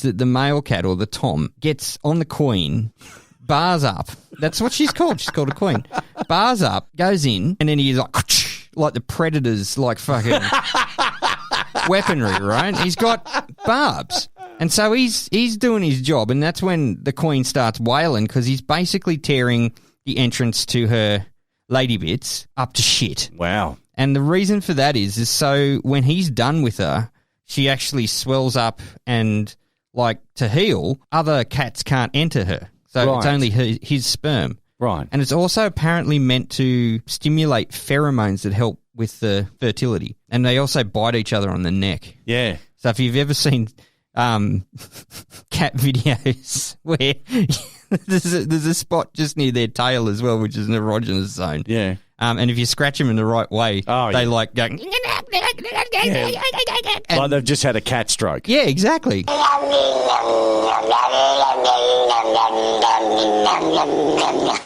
that the male cat, or the Tom, gets on the queen, bars up. That's what she's called. She's called a queen. Bars up, goes in, and then he's like the Predator's like fucking weaponry, right? He's got barbs. And so he's doing his job, and that's when the queen starts wailing because he's basically tearing the entrance to her lady bits up to shit. Wow. And the reason for that is so when he's done with her, she actually swells up and, like, to heal, other cats can't enter her. So It's only his sperm. Right. And it's also apparently meant to stimulate pheromones that help with the fertility. And they also bite each other on the neck. Yeah. So if you've ever seen cat videos where there's a spot just near their tail as well, which is an erogenous zone. Yeah. And if you scratch them in the right way, they like go... Yeah. Like they've just had a cat stroke. Yeah, exactly.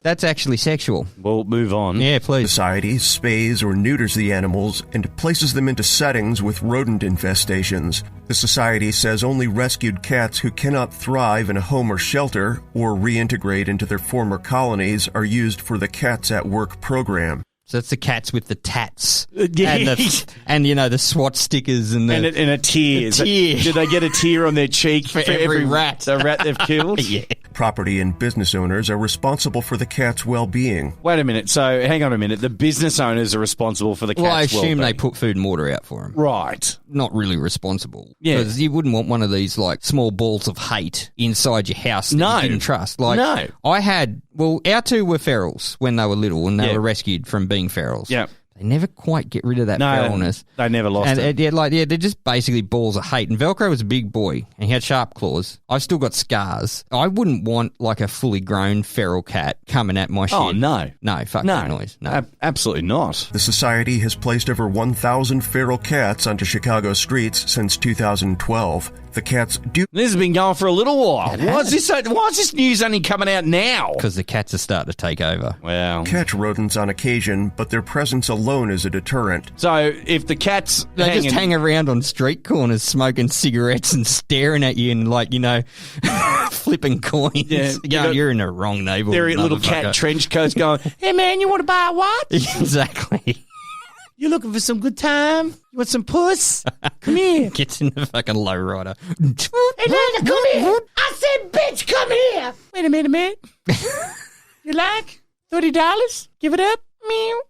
That's actually sexual. We'll move on. Yeah, please. Society spays or neuters the animals and places them into settings with rodent infestations. The Society says only rescued cats who cannot thrive in a home or shelter or reintegrate into their former colonies are used for the Cats at Work program. So it's the cats with the tats. Yeah. And the SWAT stickers and a tear. Do they get a tear on their cheek for every rat? The rat they've killed? Yeah. Property and business owners are responsible for the cat's well-being. Wait a minute. So hang on a minute. The business owners are responsible for the cat's well-being. Well, I assume well-being. They put food and water out for them. Right. Not really responsible. Yeah. Because you wouldn't want one of these, like, small balls of hate inside your house that you didn't trust. Like, No. Our two were ferals when they were little and they Yeah. were rescued from being ferals. Yeah. They never quite get rid of that feralness. They never lost it. They're just basically balls of hate. And Velcro was a big boy, and he had sharp claws. I've still got scars. I wouldn't want, like, a fully grown feral cat coming at my shit. Oh, no. No, fuck that noise. No. Absolutely not. The Society has placed over 1,000 feral cats onto Chicago streets since 2012. The cats do... This has been going for a little while. Why is this news only coming out now? Because the cats are starting to take over. Wow. catch rodents on occasion, but their presence alone is a deterrent. So if the cats... They just hang around on street corners smoking cigarettes and staring at you and, like, flipping coins. Yeah, You're in the wrong neighborhood. They're in little cat trench coats going, hey, man, you want to buy a what? Exactly. You looking for some good time? You want some puss? Come here. Gets in the fucking lowrider. Hey, Nana, come here. I said, bitch, come here. Wait a minute. You like $30? Give it up. Meow.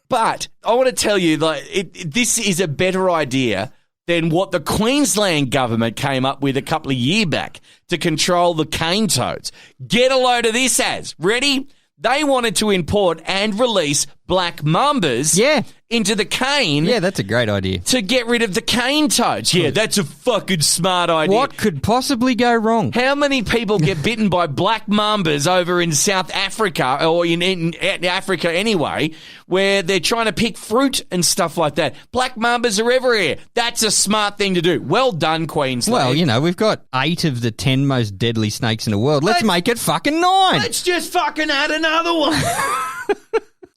But I want to tell you, this is a better idea than what the Queensland government came up with a couple of years back to control the cane toads. Get a load of this as. Ready? They wanted to import and release black mambas into the cane. Yeah, that's a great idea. To get rid of the cane toads. Yeah, that's a fucking smart idea. What could possibly go wrong? How many people get bitten by black mambas over in South Africa, or in Africa anyway, where they're trying to pick fruit and stuff like that? Black mambas are everywhere. That's a smart thing to do. Well done, Queensland. Well, we've got 8 of the 10 most deadly snakes in the world. Let's make it fucking 9. Let's just fucking add another one.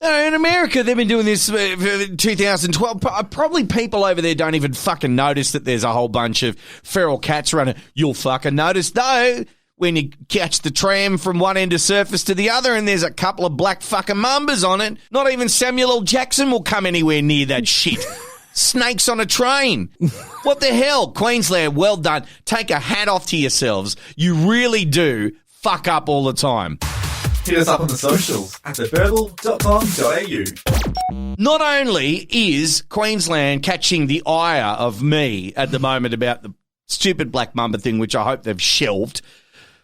In America, they've been doing this for 2012. Probably people over there don't even fucking notice that there's a whole bunch of feral cats running. You'll fucking notice, though, when you catch the tram from one end of Surface to the other and there's a couple of black fucking mambas on it. Not even Samuel L. Jackson will come anywhere near that shit. Snakes on a train. What the hell? Queensland, well done. Take a hat off to yourselves. You really fuck up all the time. Hit us up on the socials at theverbal.com.au. Not only is Queensland catching the ire of me at the moment about the stupid black mamba thing, which I hope they've shelved.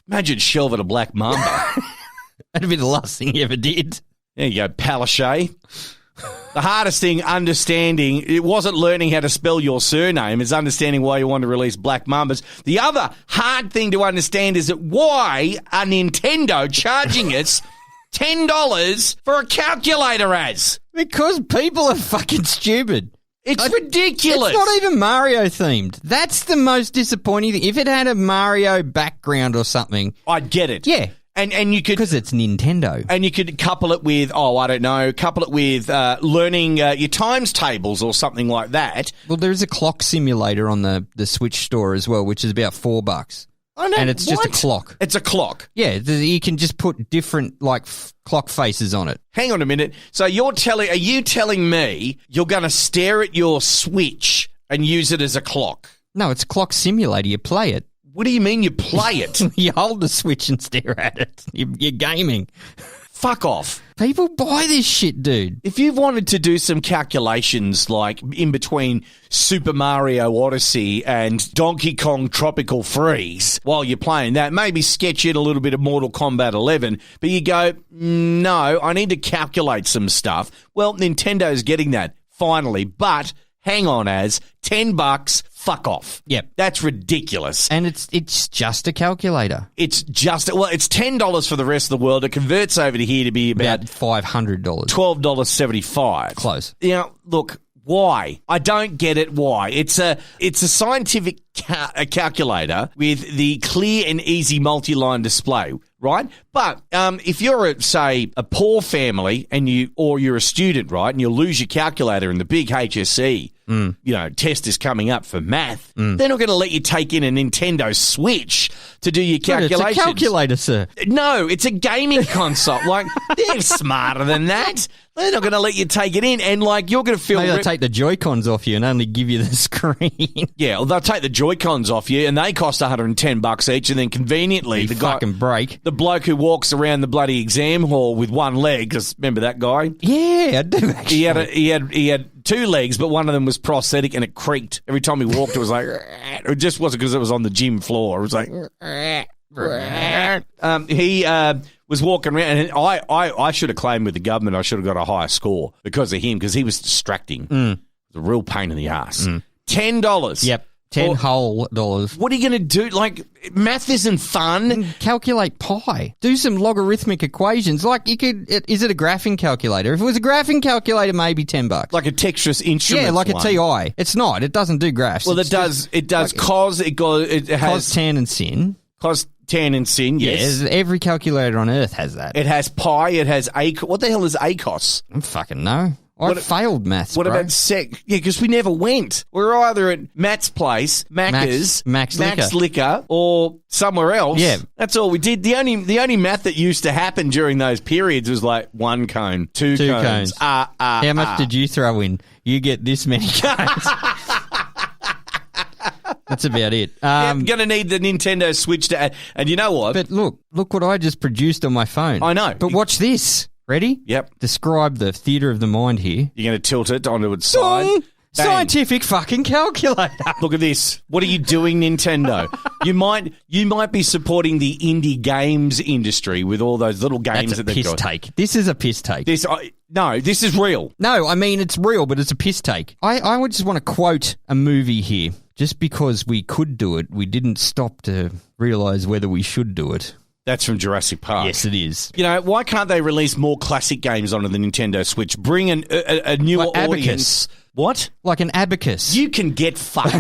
Imagine shelving a black mamba. That'd be the last thing you ever did. There you go, Palaszczuk. The hardest thing it wasn't learning how to spell your surname, it's understanding why you want to release black mambas. The other hard thing to understand is that why are Nintendo charging us $10 for a calculator as? Because people are fucking stupid. It's ridiculous. It's not even Mario themed. That's the most disappointing thing. If it had a Mario background or something, I'd get it. Yeah. And you could... Because it's Nintendo. And you could couple it with, learning your times tables or something like that. Well, there is a clock simulator on the Switch store as well, which is about $4. I know, and it's just a what? clock. It's a clock. Yeah, you can just put different clock faces on it. Hang on a minute. So are you telling me you're going to stare at your Switch and use it as a clock? No, it's a clock simulator. You play it. What do you mean you play it? You hold the Switch and stare at it. You're gaming. Fuck off. People buy this shit, dude. If you wanted to do some calculations like in between Super Mario Odyssey and Donkey Kong Tropical Freeze while you're playing that, maybe sketch in a little bit of Mortal Kombat 11, but you go, no, I need to calculate some stuff. Well, Nintendo's getting that, finally, but hang on, $10, fuck off. Yep. That's ridiculous. And it's just a calculator. It's $10 for the rest of the world. It converts over to here to be about $500. $12.75. Close. You know, look, why? I don't get it. Why? It's a scientific calculator with the clear and easy multi-line display, right? But if you're say a poor family and you're a student, right, and you lose your calculator in the big HSC, test is coming up for math, they're not going to let you take in a Nintendo Switch to do your calculations. It's a calculator, sir. No, it's a gaming console. Like, they're smarter than that. They're not going to let you take it in, and you're going to feel. Maybe they'll take the Joy-Cons off you and only give you the screen. Yeah, well, they'll take the Joy-Cons off you, and they cost $110 each, and then conveniently the bloke who walks around the bloody exam hall with one leg, because remember that guy? Yeah, I do actually. He had two legs, but one of them was prosthetic, and it creaked every time he walked. It was like it just wasn't because it was on the gym floor. It was like he was walking around, and I should have claimed with the government. I should have got a higher score because of him, because he was distracting. It was a real pain in the ass. $10. Yep. $10 whole dollars. What are you going to do? Math isn't fun. Calculate pi. Do some logarithmic equations. Is it a graphing calculator? If it was a graphing calculator, maybe $10. Like a Texas Instruments. Yeah, like one. a TI. It's not. It doesn't do graphs. Well, it does cos. It has cos, tan, and sin. Cos, tan, and sin. Yes. Yeah, every calculator on Earth has that. It has pi. It has what the hell is ACOS? I don't fucking know. I failed maths. What bro. about sec? Yeah, because we never went. We were either at Matt's place, Macca's, Max Liquor, or somewhere else. Yeah, that's all we did. The only math that used to happen during those periods was like one cone, two cones. How much did you throw in? You get this many cones. That's about it. I'm going to need the Nintendo Switch to add. And you know what? But look what I just produced on my phone. I know. But watch this. Ready? Yep. Describe the theatre of the mind here. You're going to tilt it onto its side. Bang. Scientific fucking calculator. Look at this. What are you doing, Nintendo? You might be supporting the indie games industry with all those little games that they've got. That's a piss take. This is a piss take. No, this is real. No, I mean, it's real, but it's a piss take. I would just want to quote a movie here. Just because we could do it, we didn't stop to realise whether we should do it. That's from Jurassic Park. Yes, it is. You know, why can't they release more classic games onto the Nintendo Switch? Bring a newer audience. What? Like an abacus. You can get fucked.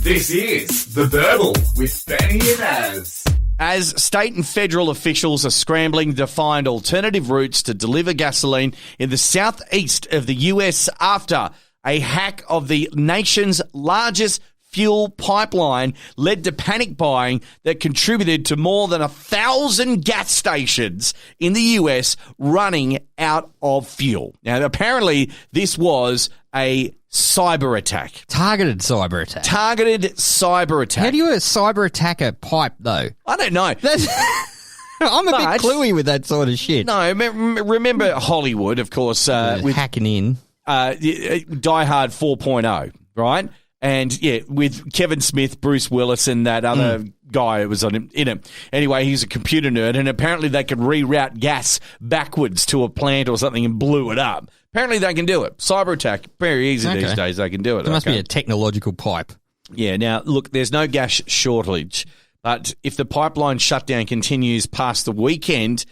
This is The Burble with Benny and Az. As state and federal officials are scrambling to find alternative routes to deliver gasoline in the southeast of the US after a hack of the nation's largest fuel pipeline led to panic buying that contributed to more than 1,000 gas stations in the US running out of fuel. Now, apparently, this was a cyber attack. Targeted cyber attack. How do you cyber attack a pipe, though? I don't know. I'm a bit cluey with that sort of shit. No, remember Hollywood, of course. With hacking in. Die Hard 4.0, right? And, yeah, with Kevin Smith, Bruce Willis, and that other guy who was in it. Anyway, he's a computer nerd, and apparently they could reroute gas backwards to a plant or something and blew it up. Apparently they can do it. Cyber attack, very easy these days. They can do it. There must be a technological pipe. Yeah, now, look, there's no gas shortage, but if the pipeline shutdown continues past the weekend,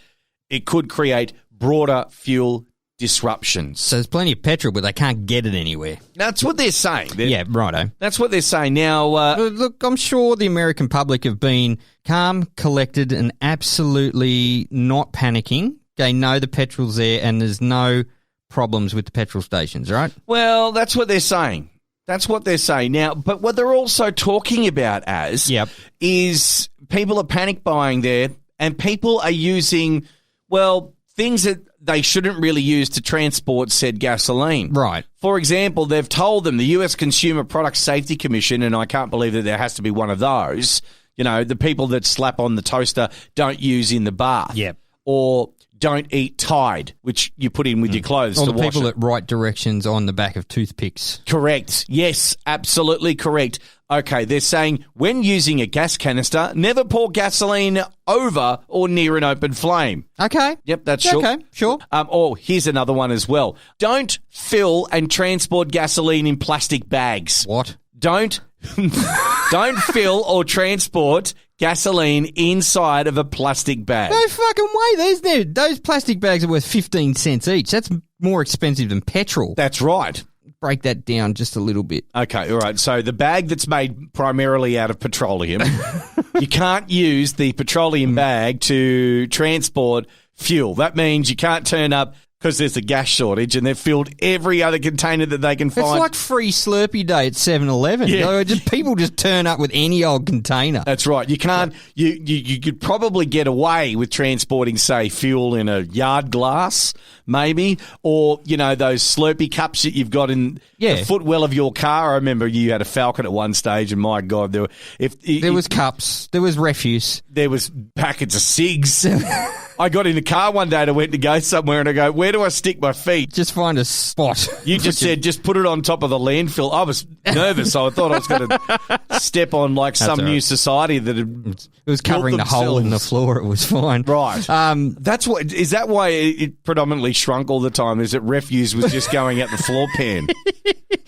it could create broader fuel disruptions. So there's plenty of petrol, but they can't get it anywhere. That's what they're saying. Yeah, righto. That's what they're saying. Now, look, I'm sure the American public have been calm, collected, and absolutely not panicking. They know the petrol's there and there's no problems with the petrol stations, right? Well, that's what they're saying. That's what they're saying now. But what they're also talking about is people are panic buying there, and people are using, things that they shouldn't really use to transport said gasoline. Right. For example, they've told them, the U.S. Consumer Product Safety Commission, and I can't believe that there has to be one of those, the people that slap on the toaster, don't use in the bath. Yep. Or don't eat Tide, which you put in with your clothes Or to the wash people it. that write directions on the back of toothpicks. Correct. Yes, absolutely correct. Okay, they're saying when using a gas canister, never pour gasoline over or near an open flame. Okay. Yep, that's sure. Okay, sure. Here's another one as well. Don't fill and transport gasoline in plastic bags. What? Don't fill or transport gasoline inside of a plastic bag. No fucking way. Those plastic bags are worth 15 cents each. That's more expensive than petrol. That's right. Break that down just a little bit. Okay, all right. So the bag that's made primarily out of petroleum, you can't use the petroleum bag to transport fuel. That means you can't turn up because there's a gas shortage and they've filled every other container that they can find. It's like free Slurpee Day at 7-Eleven. Yeah. People just turn up with any old container. That's right. You can't. You could probably get away with transporting, say, fuel in a yard glass, maybe, or those Slurpee cups that you've got in the footwell of your car. I remember you had a Falcon at one stage, and my God, there was cups, there was refuse, there was packets of cigs. I got in the car one day and I went to go somewhere, and I go, where do I stick my feet? Just find a spot. You just said, just put it on top of the landfill. I was nervous. So I thought I was going to step on some new society that had it was covering the hole in the floor. It was fine. Right. Is that why it predominantly shrunk all the time? Is that refuse was just going out the floor pan?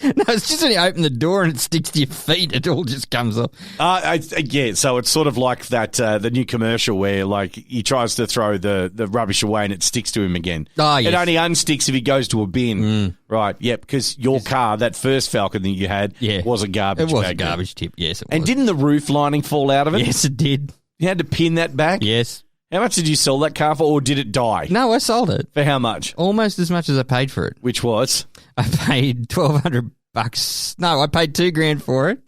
No, it's just when you open the door and it sticks to your feet, it all just comes off. So it's sort of like that the new commercial where he tries to throw the rubbish away and it sticks to him again. Oh, yes. It only unsticks if he goes to a bin. Right, because your car, that first Falcon that you had, was a garbage bag. It was a garbage tip, yes. And didn't the roof lining fall out of it? Yes, it did. You had to pin that back? Yes. How much did you sell that car for, or did it die? No, I sold it. For how much? Almost as much as I paid for it. Which was? I paid $1,200. No, I paid $2,000 for it.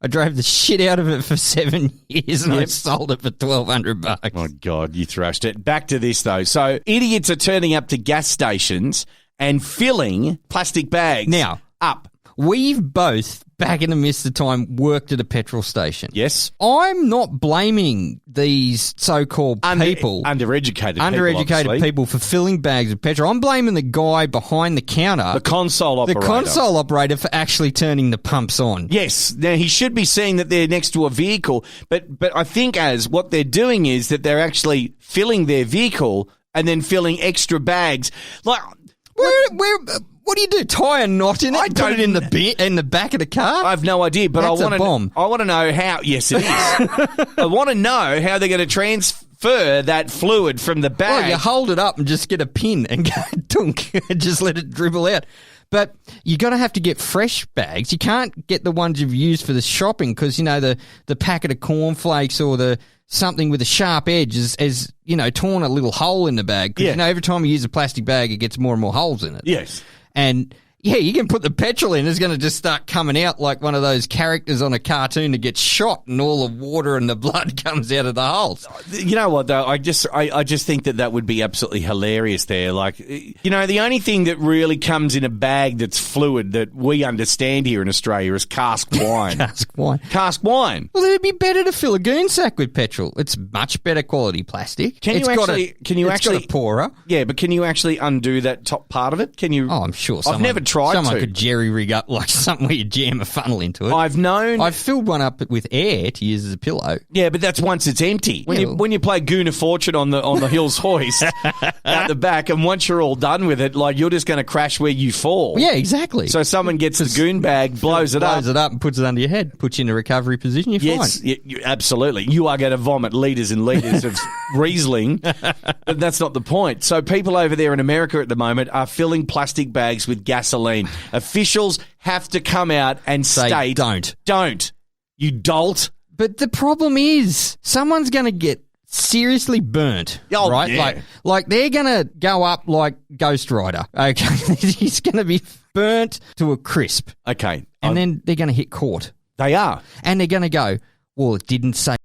I drove the shit out of it for 7 years and I sold it for $1,200. Oh, God, you thrashed it. Back to this, though. So idiots are turning up to gas stations and filling plastic bags up. We've both, back in the midst of time, worked at a petrol station. Yes. I'm not blaming these so-called people. Undereducated people for filling bags of petrol. I'm blaming the guy behind the counter. The console operator. The console operator for actually turning the pumps on. Yes. Now, he should be seeing that they're next to a vehicle, but I think what they're doing is that they're actually filling their vehicle and then filling extra bags. What do you do? Tie a knot in it and put it in the back of the car? I have no idea, but That's I want to know how. Yes, it is. I want to know how they're going to transfer that fluid from the bag. Well, you hold it up and just get a pin and go dunk and just let it dribble out. But you're going to have to get fresh bags. You can't get the ones you've used for the shopping because, the packet of cornflakes or the something with a sharp edge has torn a little hole in the bag. Because, every time you use a plastic bag, it gets more and more holes in it. Yes. And you can put the petrol in. It's going to just start coming out like one of those characters on a cartoon that gets shot and all the water and the blood comes out of the holes. You know what, though? I just think that would be absolutely hilarious there. The only thing that really comes in a bag that's fluid that we understand here in Australia is cask wine. Cask wine. Well, it'd be better to fill a goon sack with petrol. It's much better quality plastic. It's got a pourer. Yeah, but can you actually undo that top part of it? Can you? Oh, I'm sure. I've never tried. Someone could jerry rig up something where you jam a funnel into it. I've filled one up with air to use as a pillow. Yeah, but that's once it's empty. When you play Goon of Fortune on the Hills Hoist out the back, and once you're all done with it, you're just going to crash where you fall. Yeah, exactly. So someone gets the goon bag, blows it up and puts it under your head, puts you in a recovery position. You're fine. Absolutely. You are going to vomit litres and litres of Riesling. But that's not the point. So people over there in America at the moment are filling plastic bags with gasoline. Officials have to come out and state, don't. You dolt. But the problem is, someone's going to get seriously burnt. Oh, right? yeah. Like they're gonna go up like Ghost Rider. Okay, he's gonna be burnt to a crisp, Okay. and then they're gonna hit court, They are. and they're gonna go, well, it didn't say